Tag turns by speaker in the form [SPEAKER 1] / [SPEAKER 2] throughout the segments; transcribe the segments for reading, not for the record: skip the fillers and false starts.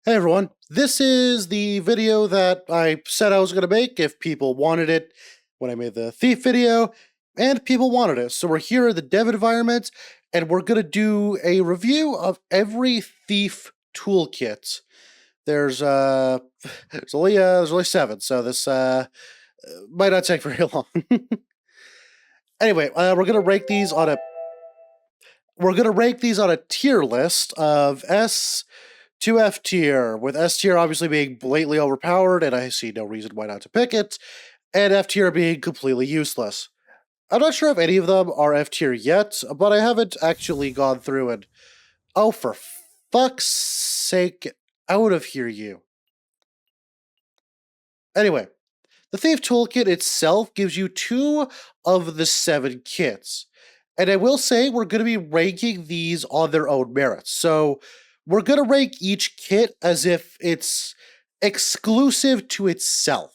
[SPEAKER 1] Hey everyone, this is the video that I said I was going to make if people wanted it when I made the thief video, and people wanted it. So we're here in the dev environment, and we're going to do a review of every thief toolkit. There's there's only 7, so this might not take very long. Anyway, we're gonna rank these on a tier list of S to F tier, with S tier obviously being blatantly overpowered, and I see no reason why not to pick it, and F tier being completely useless. I'm not sure if any of them are F tier yet, but I haven't actually gone through and... Oh, for fuck's sake, out of here, you. Anyway, the Thief Toolkit itself gives you 2 of the 7 kits. And I will say we're going to be ranking these on their own merits. So we're going to rank each kit as if it's exclusive to itself.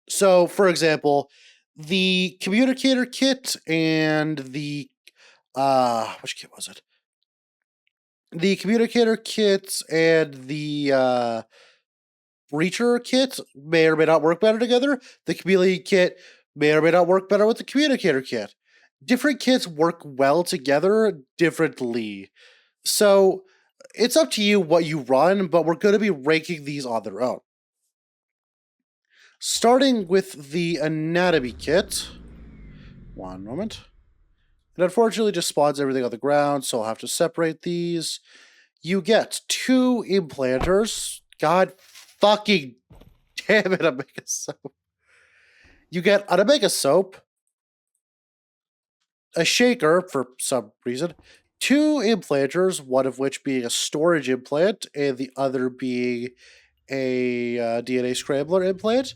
[SPEAKER 1] So, for example, the communicator kit and the which kit was it? The communicator kit and the breacher kit may or may not work better together. The chameleon kit may or may not work better with the communicator kit. Different kits work well together differently. So it's up to you what you run, but we're going to be ranking these on their own. Starting with the anatomy kit. One moment. It unfortunately just spawns everything on the ground, so I'll have to separate these. You get 2 implanters. God fucking damn it, Omega Soap. You get an Omega Soap, a shaker for some reason, 2 implanters, one of which being a storage implant, and the other being a DNA scrambler implant.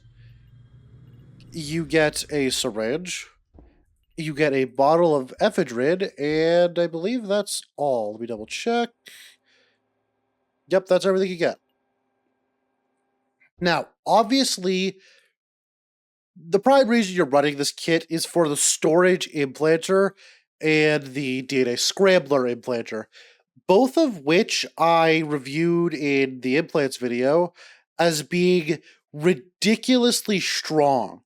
[SPEAKER 1] You get a syringe. You get a bottle of ephedrine, and I believe that's all. Let me double check. Yep, that's everything you get. Now, obviously, the prime reason you're running this kit is for the storage implanter and the DNA scrambler implanter, both of which I reviewed in the implants video as being ridiculously strong.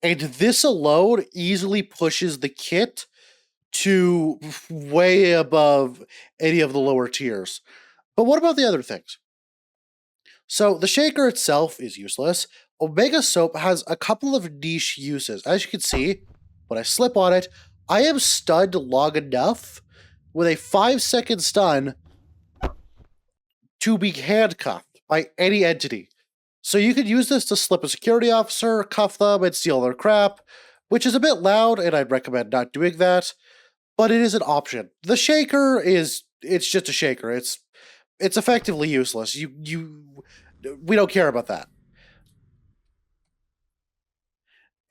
[SPEAKER 1] And this alone easily pushes the kit to way above any of the lower tiers. But what about the other things? So the shaker itself is useless. Omega Soap has a couple of niche uses. As you can see, when I slip on it, I am stunned long enough with a 5-second stun to be handcuffed by any entity. So you could use this to slip a security officer, cuff them, and steal their crap, which is a bit loud, and I'd recommend not doing that, but it is an option. The shaker it's just a shaker. It's effectively useless. We don't care about that.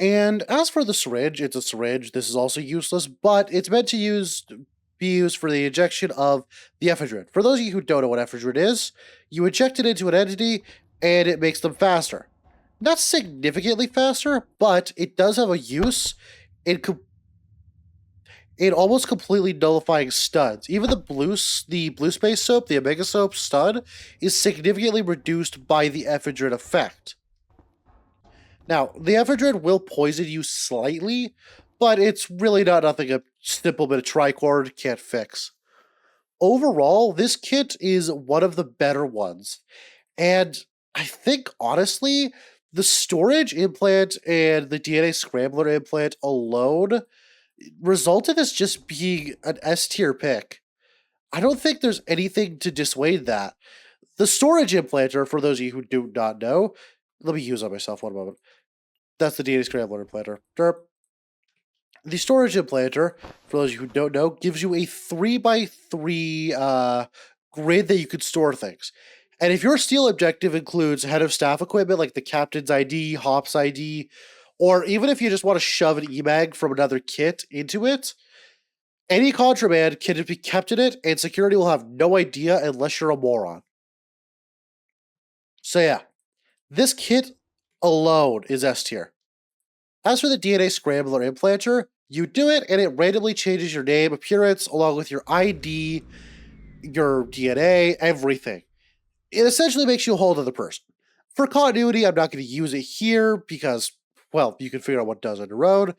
[SPEAKER 1] And as for the syringe, it's a syringe. This is also useless, but it's meant to be used for the injection of the ephedrine. For those of you who don't know what ephedrine is, you inject it into an entity, and it makes them faster. Not significantly faster, but it does have a use in almost completely nullifying stuns. Even the blue space soap, the Omega Soap stun, is significantly reduced by the ephedrine effect. Now, the ephedrine will poison you slightly, but it's really not nothing a simple bit of tricord can't fix. Overall, this kit is one of the better ones, and I think, honestly, the storage implant and the DNA scrambler implant alone result in this just being an S tier pick. I don't think there's anything to dissuade that. The storage implanter, for those of you who do not know, let me use on myself one moment. That's the DNA scrambler implanter. Derp. The storage implanter, for those of you who don't know, gives you a 3x3 grid that you could store things. And if your steal objective includes head of staff equipment like the captain's ID, Hop's ID, or even if you just want to shove an emag from another kit into it, any contraband can be kept in it, and security will have no idea unless you're a moron. So yeah, this kit alone is S tier. As for the DNA scrambler implanter, you do it and it randomly changes your name, appearance, along with your ID, your DNA, everything. It essentially makes you a whole other person. For continuity, I'm not going to use it here because, well, you can figure out what it does on your own,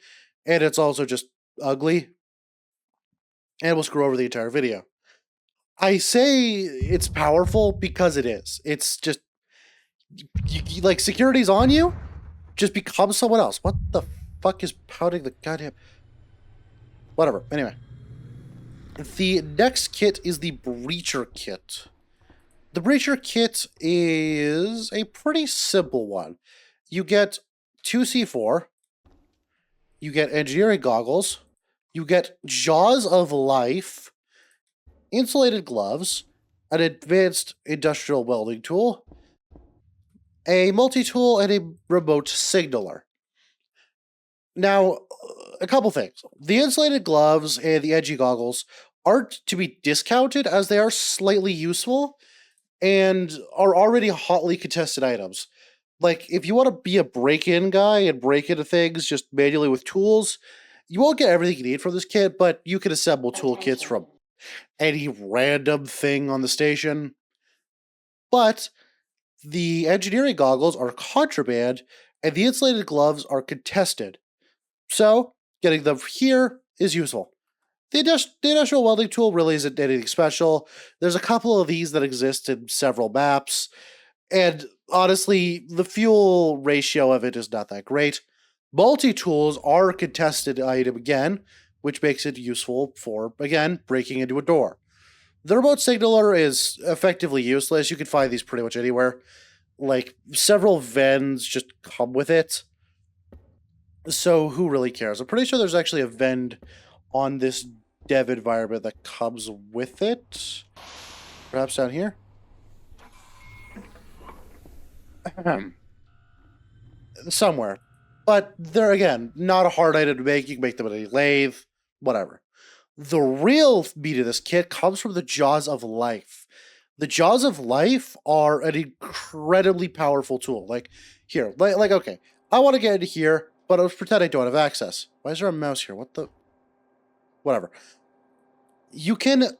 [SPEAKER 1] and it's also just ugly, and we'll screw over the entire video. I say it's powerful because it is. It's just, like, security's on you, just become someone else. What the fuck is pounding the goddamn... Whatever, anyway. The next kit is the Breacher kit. The Breacher kit is a pretty simple one. You get 2 C4, you get engineering goggles, you get Jaws of Life, insulated gloves, an advanced industrial welding tool, a multi-tool, and a remote signaler. Now, a couple things. The insulated gloves and the edgy goggles aren't to be discounted as they are slightly useful and are already hotly contested items. Like, if you want to be a break-in guy and break into things just manually with tools, you won't get everything you need from this kit, but you can assemble toolkits from any random thing on the station. But the engineering goggles are contraband, and the insulated gloves are contested. So, getting them here is useful. The industrial welding tool really isn't anything special. There's a couple of these that exist in several maps, and honestly, the fuel ratio of it is not that great. Multi-tools are a contested item again, which makes it useful for, again, breaking into a door. The remote signaler is effectively useless. You can find these pretty much anywhere. Like, several vends just come with it. So who really cares? I'm pretty sure there's actually a vend on this dev environment that comes with it. Perhaps down here? Somewhere. But they're, again, not a hard item to make. You can make them with a lathe, whatever. The real meat of this kit comes from the Jaws of Life. The Jaws of Life are an incredibly powerful tool. Like, here, like okay, I want to get into here, but let's pretend I don't have access. Why is there a mouse here? What the... Whatever. You can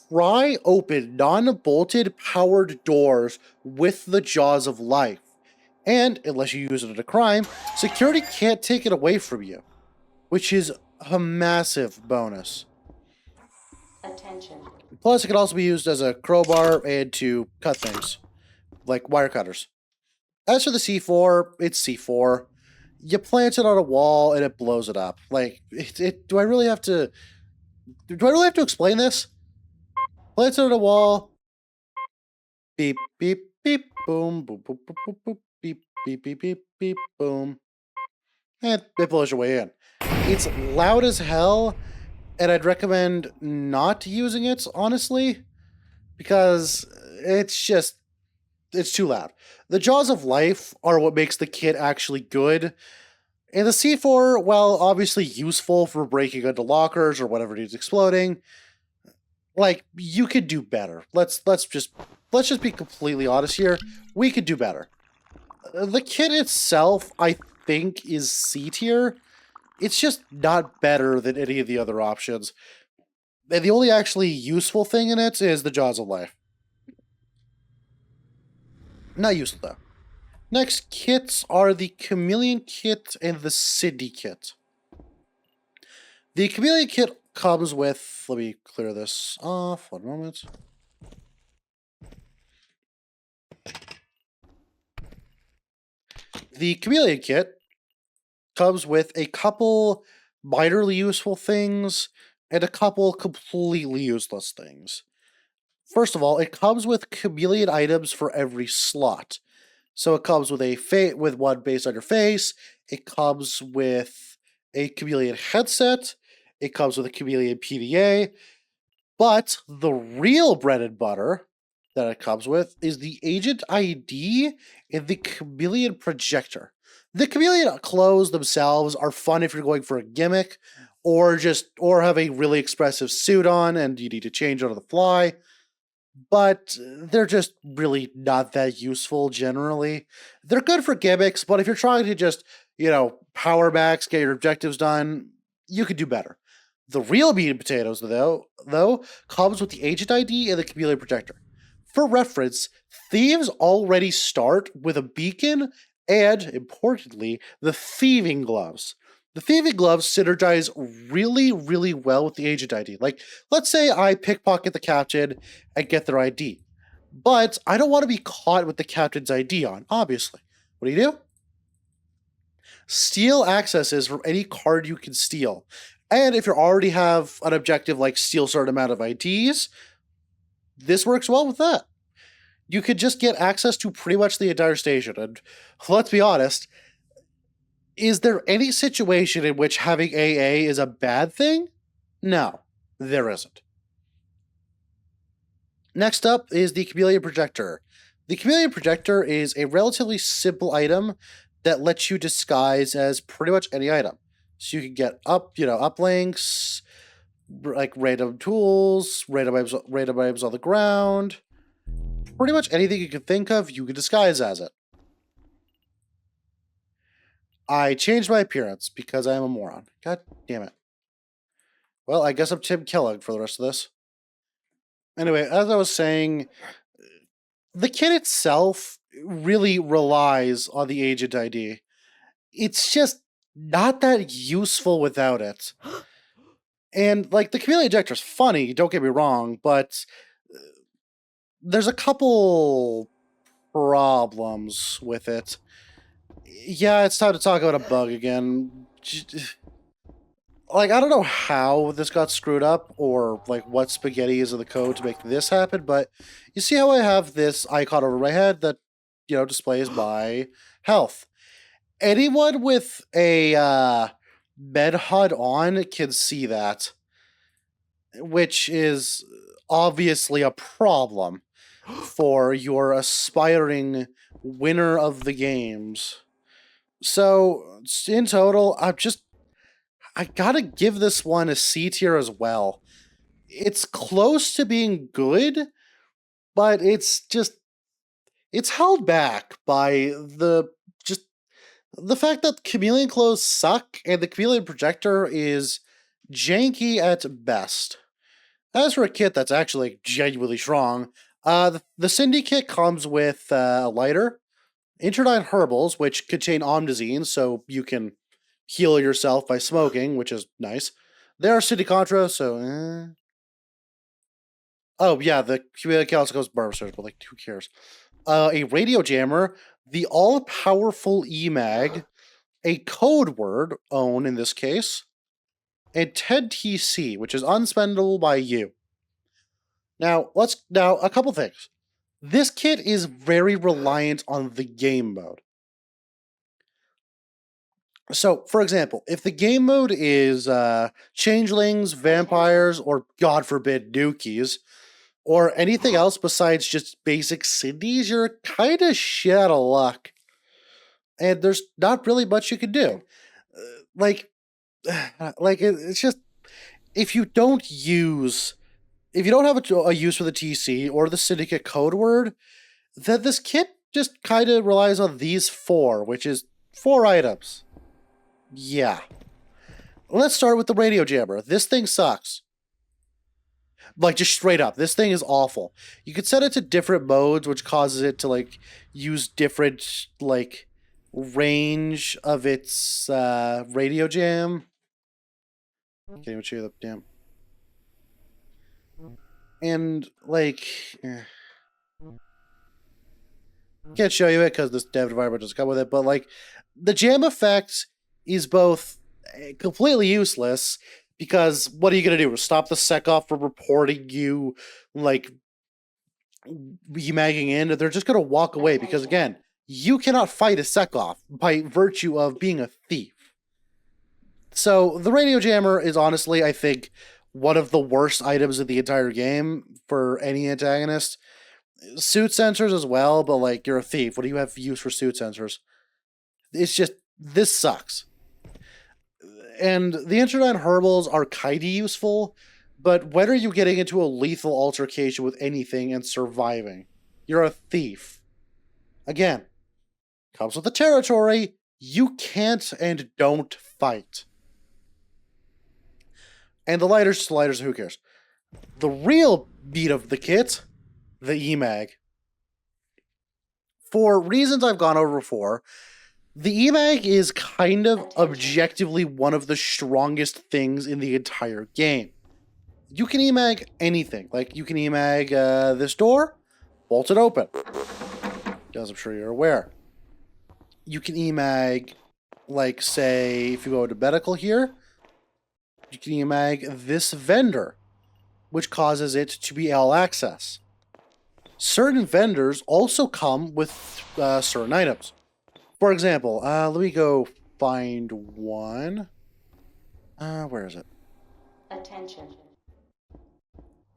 [SPEAKER 1] pry open non-bolted powered doors with the Jaws of Life. And, unless you use it at a crime, security can't take it away from you, which is a massive bonus.
[SPEAKER 2] Attention.
[SPEAKER 1] Plus, it can also be used as a crowbar and to cut things, like wire cutters. As for the C4, it's C4. You plant it on a wall and it blows it up. Like, do I really have to... Do I really have to explain this? Plant it on a wall. Beep, beep, beep, boom, boom, boom, boom, boom, boom, beep, beep, beep, beep, beep, boom. And it blows your way in. It's loud as hell, and I'd recommend not using it, honestly, because it's too loud. The Jaws of Life are what makes the kit actually good. And the C4, while obviously useful for breaking into lockers or whatever needs exploding, like, you could do better. Let's just be completely honest here. We could do better. The kit itself, I think, is C tier. It's just not better than any of the other options. And the only actually useful thing in it is the Jaws of Life. Not useful, though. Next kits are the Chameleon kit and the syndicate. The Chameleon kit comes with... Let me clear this off. 1 moment. The Chameleon kit comes with a couple minorly useful things and a couple completely useless things. First of all, it comes with chameleon items for every slot. So it comes with with one based on your face. It comes with a chameleon headset. It comes with a chameleon PDA. But the real bread and butter that it comes with is the agent ID and the chameleon projector. The chameleon clothes themselves are fun if you're going for a gimmick or have a really expressive suit on and you need to change on the fly. But they're just really not that useful generally. They're good for gimmicks, but if you're trying to just, power max, get your objectives done, you could do better. The real meat and potatoes, though, comes with the agent ID and the chameleon projector. For reference, thieves already start with a beacon and, importantly, the thieving gloves. The thieving gloves synergize really, really well with the agent ID. Like, let's say I pickpocket the captain and get their ID. But I don't want to be caught with the captain's ID on, obviously. What do? Steal accesses from any card you can steal. And if you already have an objective like steal a certain amount of IDs, this works well with that. You could just get access to pretty much the entire station. And let's be honest, is there any situation in which having AA is a bad thing? No, there isn't. Next up is the chameleon projector. The chameleon projector is a relatively simple item that lets you disguise as pretty much any item. So you can get uplinks, like random tools, random items on the ground. Pretty much anything you can think of, you can disguise as it. I changed my appearance because I am a moron. God damn it. Well, I guess I'm Tim Kellogg for the rest of this. Anyway, as I was saying, the kit itself really relies on the agent ID. It's just not that useful without it. And, like, the chameleon ejector is funny, don't get me wrong, but there's a couple problems with it. Yeah, it's time to talk about a bug again. Like, I don't know how this got screwed up or, like, what spaghetti is in the code to make this happen, but you see how I have this icon over my head that, displays my health. Anyone with a med HUD on can see that, which is obviously a problem for your aspiring winner of the games. So, in total, I gotta give this one a C tier as well. It's close to being good, but it's held back by the fact that chameleon clothes suck and the chameleon projector is janky at best. As for a kit that's actually genuinely strong, the syndicate comes with a lighter, interdine herbals, which contain omnazine, so you can heal yourself by smoking, which is nice. There are City Contra, so Oh, yeah, the chameleon also goes barber search, but, like, who cares? A radio jammer, the all-powerful EMAG, a code word, own in this case, and TED-TC, which is unspendable by you. Now, a couple things. This kit is very reliant on the game mode. So, for example, if the game mode is changelings, vampires, or God forbid, nukies, or anything else besides just basic Cindy's, you're kind of shit out of luck. And there's not really much you can do. It's just, if you don't have a use for the TC or the syndicate code word, then this kit just kind of relies on these four, which is 4 items. Yeah. Let's start with the radio jammer. This thing sucks. Like, just straight up, this thing is awful. You can set it to different modes, which causes it to, like, use different, like, range of its radio jam. Can't even show you the damn. And, like, can't show you it because this dev environment doesn't come with it, but, like, the jam effect is both completely useless, because what are you going to do? Stop the sec-off from reporting you, like, magging in? They're just going to walk away because, again, you cannot fight a sec-off by virtue of being a thief. So the radio jammer is honestly, I think, one of the worst items in the entire game for any antagonist. Suit sensors as well, but, like, you're a thief. What do you have use for suit sensors? It's just, this sucks. And the interdine herbals are kinda useful, but when are you getting into a lethal altercation with anything and surviving? You're a thief. Again, comes with the territory, you can't and don't fight. And the lighters, who cares? The real meat of the kit, the EMAG. For reasons I've gone over before, the EMAG is kind of objectively one of the strongest things in the entire game. You can EMAG anything. Like, you can EMAG this door, bolt it open. As I'm sure you're aware. You can EMAG, like, say, if you go to medical here, you can EMAG this vendor, which causes it to be all access. Certain vendors also come with certain items. For example, let me go find one. Where is it?
[SPEAKER 2] Attention.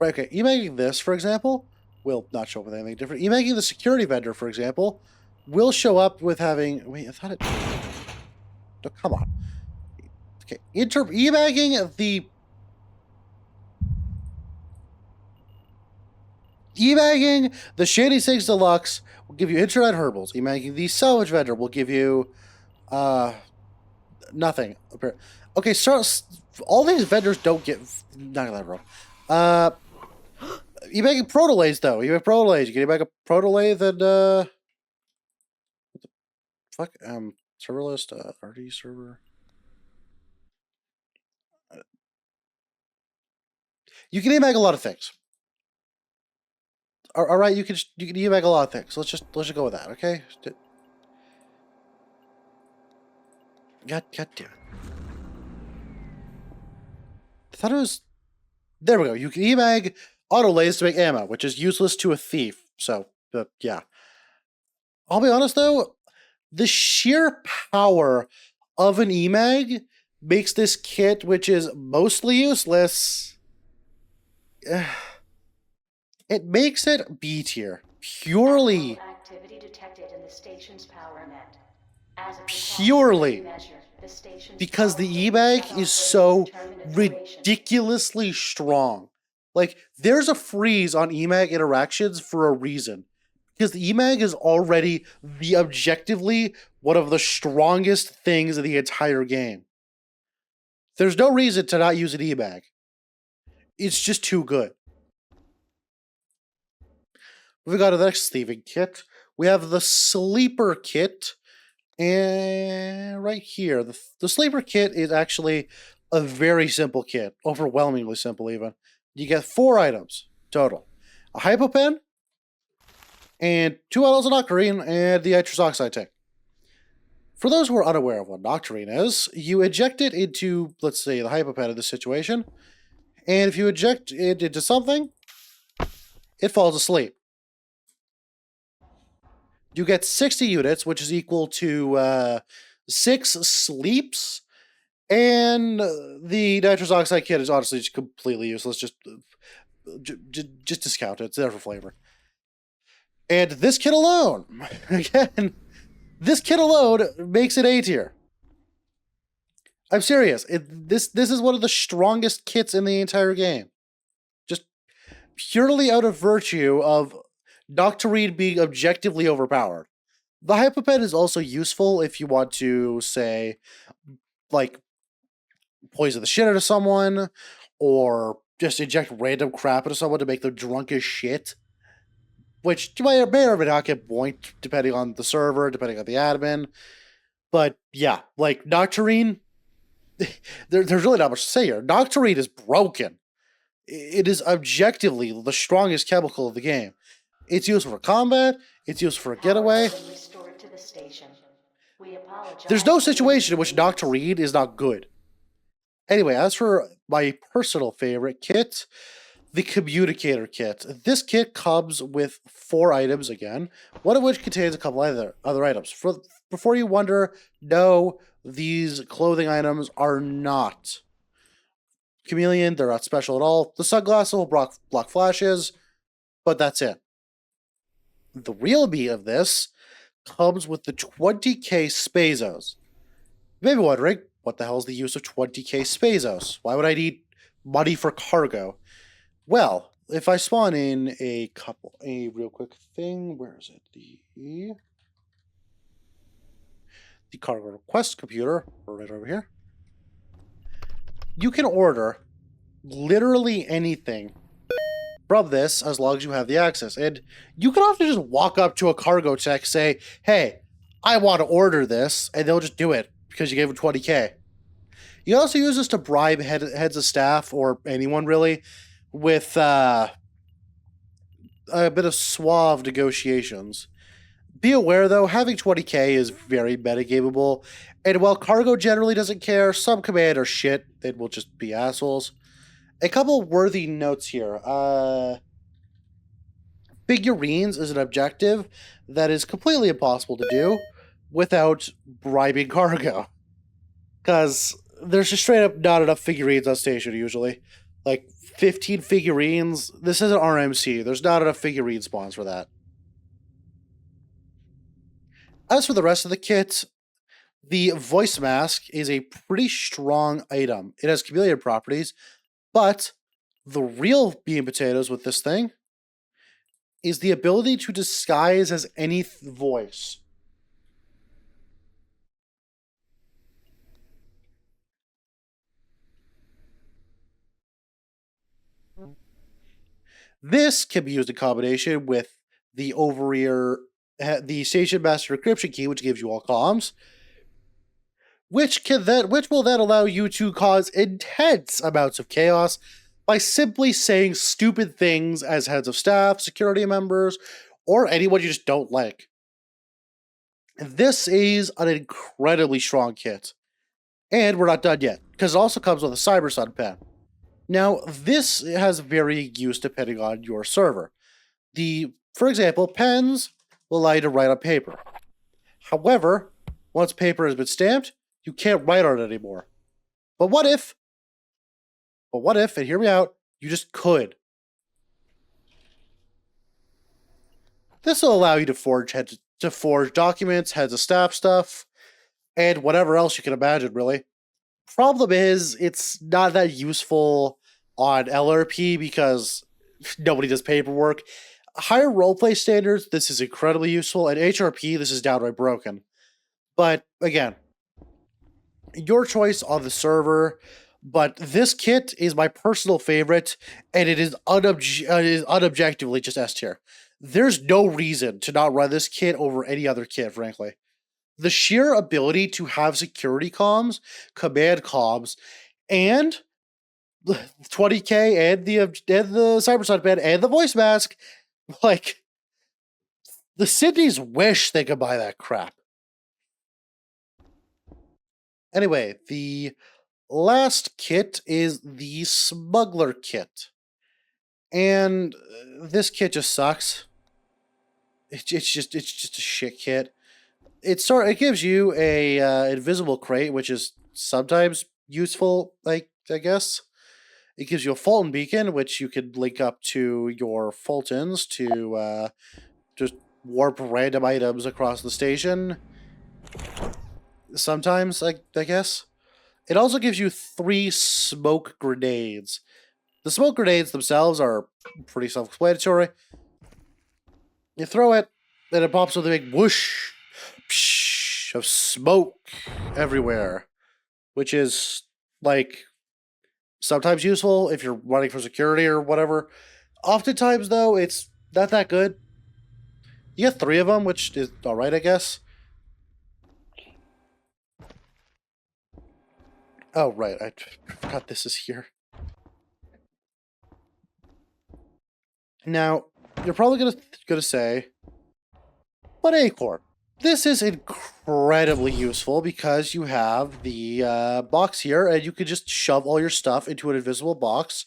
[SPEAKER 1] Right, okay. Emaking this, for example, will not show up with anything different. Emaking the security vendor, for example, will show up with having... Wait, I thought it... No, come on. Okay, emaking the... Emaking the Shady Six Deluxe will give you internet herbals. Emaking the salvage vendor will give you... nothing. Okay, so all these vendors don't get... Not gonna roll. You make a protolays though. You have protolays. You can make a protolathe and what the fuck? Server list, RD server. You can make a lot of things. All right, you can make a lot of things. Let's just go with that, okay? God damn it! I thought it was. There we go. You can emag autolays to make ammo, which is useless to a thief. So, yeah. I'll be honest though, the sheer power of an emag makes this kit, which is mostly useless, it makes it B tier. Purely.
[SPEAKER 2] Activity detected in the station's power net.
[SPEAKER 1] Purely. Because the emag is so ridiculously strong. Like, there's a freeze on emag interactions for a reason. Because the emag is already the objectively one of the strongest things in the entire game. There's no reason to not use an emag. It's just too good. Moving on to the next thieving kit. We have the sleeper kit. And right here, the sleeper kit is actually a very simple kit. Overwhelmingly simple, even. You get 4 items total. A hypopen, and 2 bottles of Nocturine, and the nitrous oxide tank. For those who are unaware of what Nocturine is, you eject it into, let's say, the hypopen in this situation, and if you eject it into something, it falls asleep. You get 60 units, which is equal to 6 sleeps, and the nitrous oxide kit is honestly just completely useless. Just discount it. It's there for flavor. And this kit alone, again, this kit alone makes it A tier. I'm serious. This is one of the strongest kits in the entire game. Just purely out of virtue of Nocturine being objectively overpowered. The hypopen is also useful if you want to, say, like, poison the shit out of someone, or just inject random crap into someone to make them drunk as shit. Which may or may not get boinked, depending on the server, depending on the admin. But yeah, like, Nocturine, there's really not much to say here. Nocturine is broken. It is objectively the strongest chemical of the game. It's used for combat, it's used for a getaway. There's no situation in which Nocturine is not good. Anyway, as for my personal favorite kit, the communicator kit. This kit comes with 4 items again, one of which contains a couple other items. Before you wonder, no, these clothing items are not chameleon. They're not special at all. The sunglasses will block flashes, but that's it. The real meat of this comes with the 20k Spazos. You may be wondering, what the hell is the use of 20k Spazos? Why would I need money for cargo? Well, if I spawn in a real quick thing, where is it? The cargo request computer, right over here. You can order literally anything from this as long as you have the access. And you can often just walk up to a cargo tech, say, hey, I want to order this, and they'll just do it because you gave them 20K. You also use this to bribe heads of staff or anyone really with a bit of suave negotiations. Be aware though, having 20K is very metagamable, and while cargo generally doesn't care, some command are shit, they will just be assholes. A couple worthy notes here. Figurines is an objective that is completely impossible to do without bribing cargo. Because there's just straight up not enough figurines on station usually. Like 15 figurines. This isn't RMC. There's not enough figurine spawns for that. As for the rest of the kit, the voice mask is a pretty strong item. It has chameleon properties, but the real meat and potatoes with this thing is the ability to disguise as any voice. This can be used in combination with the the station master encryption key, which gives you all comms, which will then allow you to cause intense amounts of chaos by simply saying stupid things as heads of staff, security members, or anyone you just don't like. This is an incredibly strong kit. And we're not done yet, because it also comes with a Cybersun pen. Now, this has varying use depending on your server. For example, pens will allow you to write on paper. However, once paper has been stamped, you can't write on it anymore. But what if, and hear me out, you just could? This will allow you to forge documents, heads of staff stuff, and whatever else you can imagine, really. Problem is, it's not that useful on LRP because nobody does paperwork. Higher roleplay standards, this is incredibly useful, and HRP, this is downright broken. But again, your choice on the server. But this kit is my personal favorite, and it is unobjectively just S tier. There's no reason to not run this kit over any other kit, frankly. The sheer ability to have security comms, command comms, and 20K and the Cybersun pen and the voice mask, like the Sydneys wish they could buy that crap. Anyway, the last kit is the smuggler kit, and this kit just sucks. It's just a shit kit. It gives you a invisible crate, which is sometimes useful, like I guess. It gives you a Fulton beacon, which you could link up to your Fultons to just warp random items across the station. Sometimes, I guess. It also gives you 3 smoke grenades. The smoke grenades themselves are pretty self-explanatory. You throw it, and it pops with a big whoosh of smoke everywhere, which is like sometimes useful if you're running for security or whatever. Oftentimes, though, it's not that good. You get 3 of them, which is alright, I guess. Oh, right, I forgot this is here. Now, you're probably gonna say, but Acorn, this is incredibly useful because you have the box here, and you can just shove all your stuff into an invisible box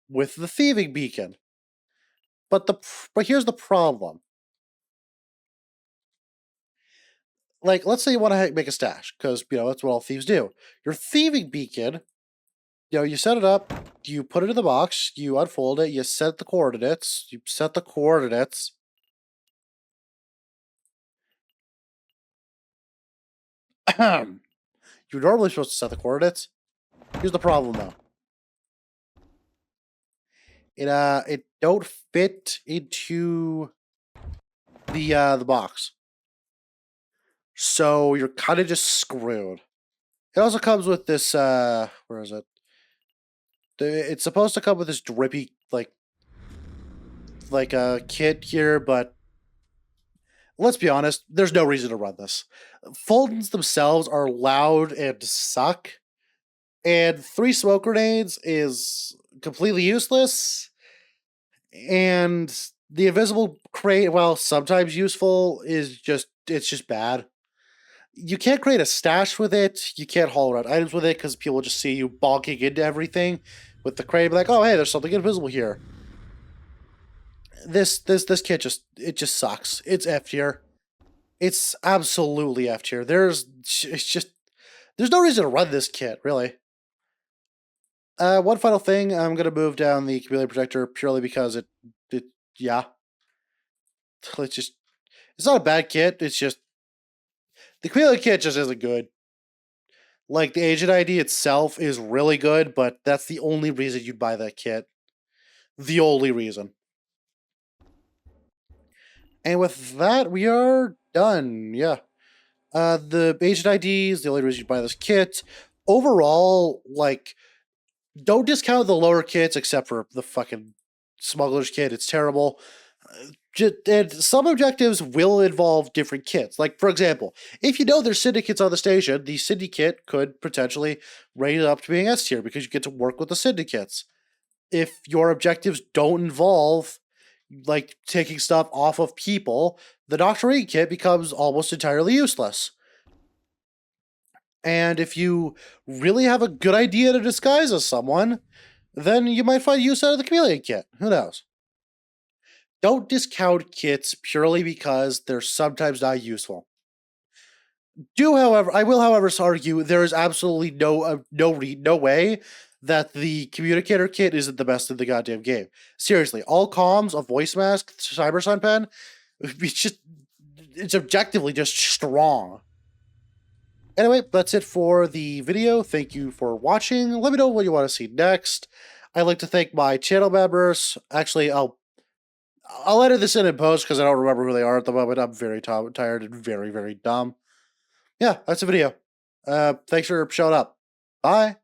[SPEAKER 1] with the thieving beacon. But here's the problem. Like, let's say you want to make a stash, because that's what all thieves do. Your thieving beacon, you set it up, you put it in the box, you unfold it, you set the coordinates, You're normally supposed to set the coordinates. Here's the problem, though. It don't fit into the box. So you're kind of just screwed. It also comes with this, where is it? It's supposed to come with this drippy like a kit here, but let's be honest, there's no reason to run this. Fultons themselves are loud and suck, and 3 smoke grenades is completely useless. And the invisible crate, while sometimes useful, it's just bad. You can't create a stash with it. You can't haul around items with it because people just see you bonking into everything with the crate. Be like, oh hey, there's something invisible here. This kit just sucks. It's F tier. It's absolutely F tier. There's no reason to run this kit, really. One final thing, I'm gonna move down the chameleon protector purely because it yeah. It's not a bad kit, it's just the chameleon kit just isn't good. Like the agent ID itself is really good, but that's the only reason you'd buy that kit. The only reason. And with that, we are done. Yeah. The agent ID is the only reason you buy this kit. Overall, like, don't discount the lower kits except for the fucking smuggler's kit. It's terrible. And some objectives will involve different kits. Like, for example, if you know there's syndicates on the station, the syndicate could potentially rate it up to being S tier because you get to work with the syndicates. If your objectives don't involve like taking stuff off of people, the Doctorine kit becomes almost entirely useless. And if you really have a good idea to disguise as someone, then you might find use out of the chameleon kit. Who knows? Don't discount kits purely because they're sometimes not useful. I will, however, argue there is absolutely no way that the communicator kit isn't the best in the goddamn game. Seriously, all comms, a voice mask, cyber sun pen, it's objectively just strong. Anyway, that's it for the video. Thank you for watching. Let me know what you want to see next. I'd like to thank my channel members. Actually, I'll edit this in post because I don't remember who they are at the moment. I'm very tired and very, very dumb. Yeah, that's the video. Thanks for showing up. Bye.